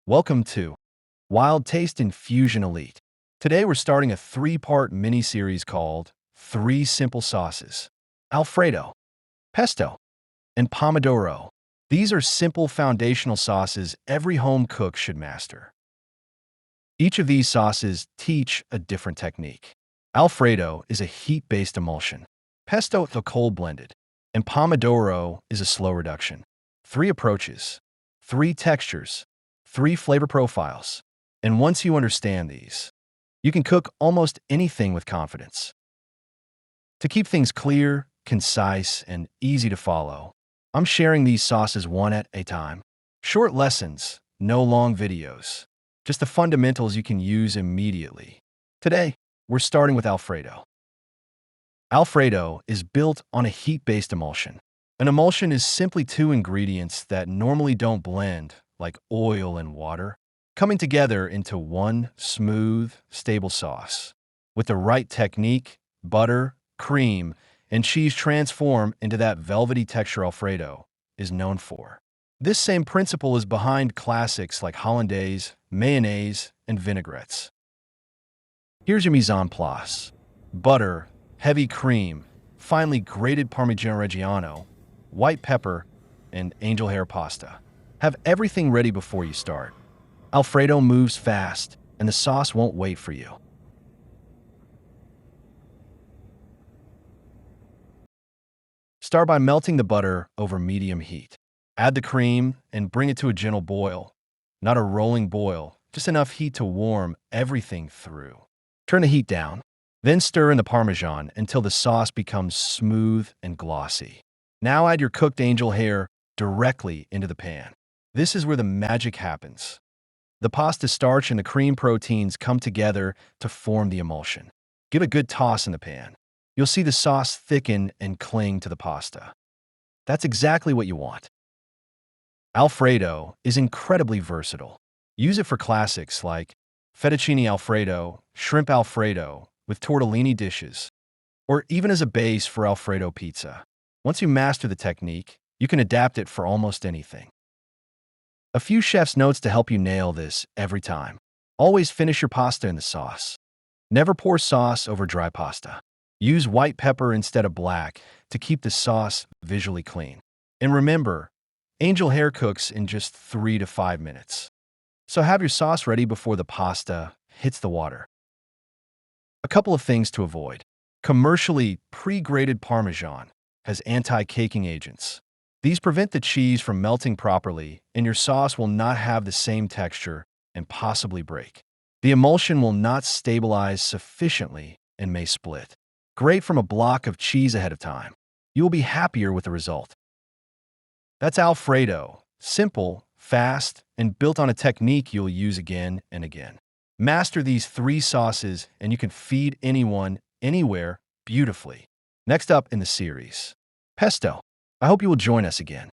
Welcome to Wild Taste Infusion Elite. Today we're starting a three-part mini-series called Three Simple Sauces: Alfredo, Pesto, and Pomodoro. These are simple foundational sauces every home cook should master. Each of these sauces teach a different technique. Alfredo is a heat-based emulsion. Pesto is a cold-blended, and Pomodoro is a slow reduction. Three approaches, three textures, three flavor profiles. And once you understand these, you can cook almost anything with confidence. To keep things clear, concise, and easy to follow, I'm sharing these sauces one at a time. Short lessons, no long videos, just the fundamentals you can use immediately. Today, we're starting with Alfredo. Alfredo is built on a heat-based emulsion. An emulsion is simply two ingredients that normally don't blend, like oil and water, coming together into one smooth, stable sauce. With the right technique, butter, cream, and cheese transform into that velvety texture Alfredo is known for. This same principle is behind classics like hollandaise, mayonnaise, and vinaigrettes. Here's your mise en place: butter, heavy cream, finely grated Parmigiano Reggiano, white pepper, and angel hair pasta. Have everything ready before you start. Alfredo moves fast, and the sauce won't wait for you. Start by melting the butter over medium heat. Add the cream and bring it to a gentle boil. Not a rolling boil, just enough heat to warm everything through. Turn the heat down, then stir in the Parmesan until the sauce becomes smooth and glossy. Now add your cooked angel hair directly into the pan. This is where the magic happens. The pasta starch and the cream proteins come together to form the emulsion. Give a good toss in the pan. You'll see the sauce thicken and cling to the pasta. That's exactly what you want. Alfredo is incredibly versatile. Use it for classics like fettuccine Alfredo, shrimp Alfredo with tortellini dishes, or even as a base for Alfredo pizza. Once you master the technique, you can adapt it for almost anything. A few chef's notes to help you nail this every time. Always finish your pasta in the sauce. Never pour sauce over dry pasta. Use white pepper instead of black to keep the sauce visually clean. And remember, angel hair cooks in just 3 to 5 minutes. So have your sauce ready before the pasta hits the water. A couple of things to avoid. Commercially pre-grated Parmesan has anti-caking agents. These prevent the cheese from melting properly, and your sauce will not have the same texture and possibly break. The emulsion will not stabilize sufficiently and may split. Grate from a block of cheese ahead of time. You will be happier with the result. That's Alfredo. Simple, fast, and built on a technique you'll use again and again. Master these three sauces and you can feed anyone, anywhere, beautifully. Next up in the series, pesto. I hope you will join us again.